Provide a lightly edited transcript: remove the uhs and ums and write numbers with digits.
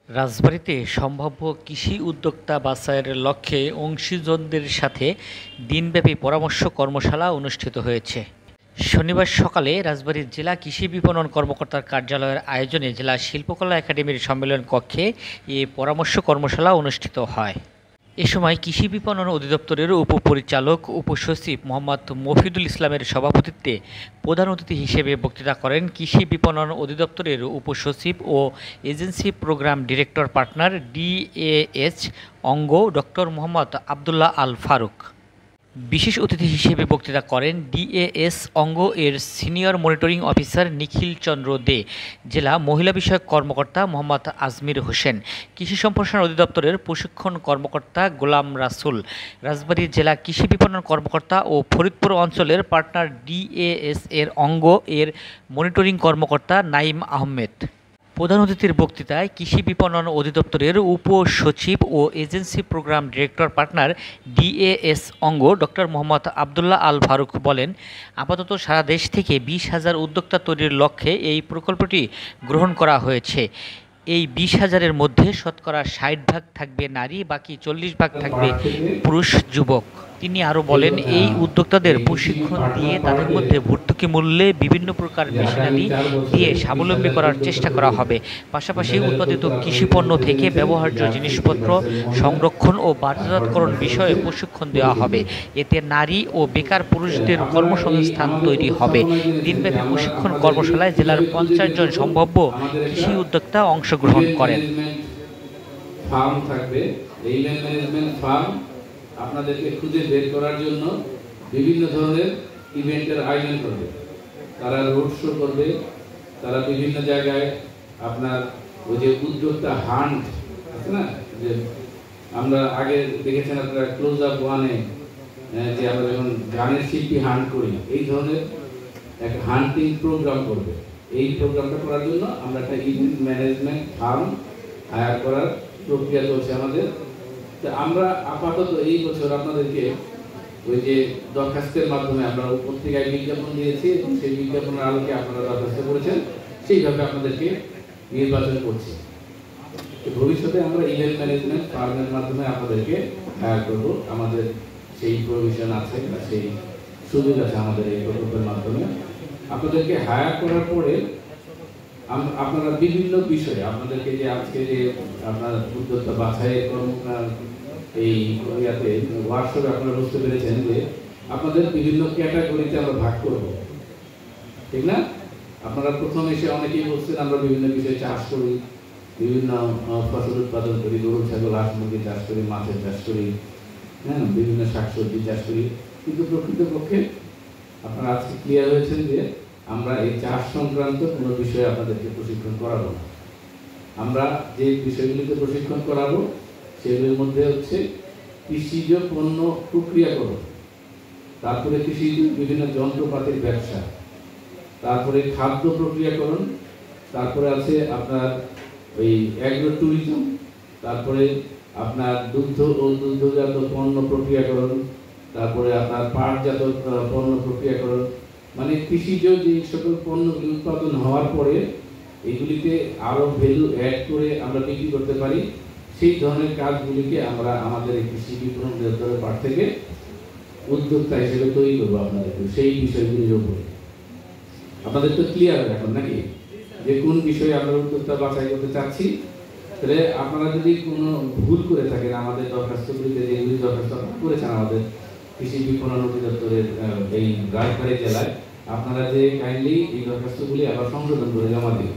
রাজবাড়ীতে সম্ভাব্য কৃষি উদ্যোক্তা বাছাইয়ের লক্ষ্যে অংশীজনদের সাথে দিনব্যাপী পরামর্শ কর্মশালা অনুষ্ঠিত হয়েছে। শনিবার সকালে রাজবাড়ীর জেলা কৃষি বিপণন কর্মকর্তার কার্যালয়ের আয়োজনে জেলা শিল্পকলা একাডেমির সম্মেলন কক্ষে এ পরামর্শ কর্মশালা অনুষ্ঠিত হয়। এ সময় কৃষি বিপণন অধিদপ্তরের উপপরিচালক উপসচিব মোহাম্মদ মফিদুল ইসলামের সভাপতিত্বে প্রধান অতিথি হিসেবে বক্তৃতা করেন কৃষি বিপণন অধিদপ্তরের উপসচিব ও এজেন্সি প্রোগ্রাম ডিরেক্টর পার্টনার ডিএএস অঙ্গ ডক্টর মোহাম্মদ আবদুল্লাহ আল ফারুক। বিশেষ অতিথি হিসেবে বক্তৃতা করেন ডিএএস অঙ্গ এর সিনিয়র মনিটরিং অফিসার নিখিল চন্দ্র দে, জেলা মহিলা বিষয়ক কর্মকর্তা মোহাম্মদ আজমির হোসেন, কৃষি সম্প্রসারণ অধিদপ্তরের প্রশিক্ষণ কর্মকর্তা গোলাম রাসুল, রাজবাড়ী জেলা কৃষি বিপণন কর্মকর্তা ও ফরিদপুর অঞ্চলের পার্টনার ডিএএস এর অঙ্গ এর মনিটরিং কর্মকর্তা নাইম আহমেদ। প্রধান অতিথির বক্তৃতায় কৃষি বিপণন অধিদপ্তরের উপসচিব ও এজেন্সি প্রোগ্রাম ডিরেক্টর পার্টনার ডিএএস অঙ্গ ডক্টর মোহাম্মদ আবদুল্লাহ আল ফারুক বলেন, আপাতত সারা দেশ থেকে 20,000 উদ্যোক্তা তৈরির লক্ষ্যে এই প্রকল্পটি গ্রহণ করা হয়েছে। এই 20,000-এর মধ্যে শতকরা 60% থাকবে নারী, বাকি 40% থাকবে পুরুষ যুবক। তিনি আরও বলেন, এই উদ্যোক্তাদের প্রশিক্ষণ দিয়ে তাদের মধ্যে ভর্তুকি মূল্যে বিভিন্ন প্রকার মেশিনারি দিয়ে স্বাবলম্বী করার চেষ্টা করা হবে। পাশাপাশি উৎপাদিত কৃষিপণ্য থেকে ব্যবহার্য জিনিসপত্র সংরক্ষণ ও বাজারজাতকরণ বিষয়ে প্রশিক্ষণ দেওয়া হবে। এতে নারী ও বেকার পুরুষদের কর্মসংস্থান তৈরি হবে। দিনব্যাপী প্রশিক্ষণ কর্মশালায় জেলার 50 জন সম্ভাব্য কৃষি উদ্যোক্তা অংশগ্রহণ করেন। ফার্ম থাকবে, এই ম্যানেজমেন্ট ফার্ম আপনাদেরকে খুঁজে বের করার জন্য বিভিন্ন ধরনের ইভেন্টের আয়োজন করবে। তারা রোড শো করবে, তারা বিভিন্ন জায়গায় আপনার ওই যে উদ্যোক্তা হান্ট আছে না, যে আমরা আগে দেখেছেন আপনারা ক্লোজ আপ ওয়ানে যে আমরা যখন গানের শিল্পী হান্ট করি, এই ধরনের একটা হান্টিং প্রোগ্রাম করবে। এই প্রোগ্রামটা করার জন্য আমরা একটা ইভেন্ট ম্যানেজমেন্ট ফার্ম হায়ার করার প্রক্রিয়া চলছে আমাদের। তো আমরা আপাতত এই বছর আপনাদেরকে ওই যে দরখাস্তের মাধ্যমে আমরা পত্রিকায় বিজ্ঞাপন দিয়েছি এবং সেই বিজ্ঞাপনের আলোকে আপনারা দরখাস্ত করেছেন, সেইভাবে আপনাদেরকে নির্বাচন করছি। তো ভবিষ্যতে আমরা ইভেন্ট ম্যানেজমেন্ট ফার্মের মাধ্যমে আপনাদেরকে হায়ার করবো। আমাদের সেই প্রভিশন আছে বা সেই সুযোগ আছে আমাদের এই প্রকল্পের মাধ্যমে। আপনাদেরকে হায়ার করার পরে আপনারা বিভিন্ন বিষয়ে আপনাদেরকে যে আজকে যে আপনার উদ্যোক্তা বাছাই এই ইয়াতে ওয়ার্কশপে আপনারা বুঝতে পেরেছেন যে আপনাদের বিভিন্ন ক্যাটাগরিতে আমরা ভাগ করব, ঠিক না? আপনারা প্রথম এসে অনেকেই বলছেন আমরা বিভিন্ন বিষয়ে চাষ করি, বিভিন্ন ফসল উৎপাদন করি, গরু ছাগল হাঁস মুরগি চাষ করি, মাছের চাষ করি, হ্যাঁ, বিভিন্ন শাকসবজি চাষ করি। কিন্তু প্রকৃতপক্ষে আপনারা আজকে ক্লিয়ার হয়েছেন যে আমরা এই চাষ সংক্রান্ত কোনো বিষয়ে আপনাদেরকে প্রশিক্ষণ করাবো না। আমরা যে বিষয়গুলিতে প্রশিক্ষণ করাবো সেগুলির মধ্যে হচ্ছে কৃষিজ পণ্য প্রক্রিয়াকরণ, তারপরে কৃষিজ বিভিন্ন যন্ত্রপাতির ব্যবসা, তারপরে খাদ্য প্রক্রিয়াকরণ, তারপরে আছে আপনার ওই অ্যাগ্রো ট্যুরিজম, তারপরে আপনার দুগ্ধ ও দুগ্ধজাত পণ্য প্রক্রিয়াকরণ, তারপরে আপনার পাটজাত পণ্য প্রক্রিয়াকরণ। মানে কৃষিজ যে সকল পণ্যগুলি উৎপাদন হওয়ার পরে এগুলিতে আরো ভ্যালু অ্যাড করে আমরা বিক্রি করতে পারি, সেই ধরনের কাজগুলিকে আমরা আমাদের এই কৃষি বিপণন অধিদপ্তরের পাশ থেকে উদ্যোক্তা হিসেবে তৈরি করবো আপনাদেরকে সেই বিষয়গুলির উপরে। আপনাদের তো ক্লিয়ার এখন নাকি যে কোন বিষয়ে আমরা উদ্যোক্তা বাছাই করতে চাচ্ছি? তাহলে আপনারা যদি কোনো ভুল করে থাকেন আমাদের দরখাস্তগুলিতে, যেগুলি দরখাস্ত করেছেন আমাদের কৃষি বিপণন অধিদপ্তরের এই রাজবাড়ী জেলায়, আপনারা যে কাইন্ডলি এই দরখাস্তগুলি আবার সংশোধন করে জমা দিন।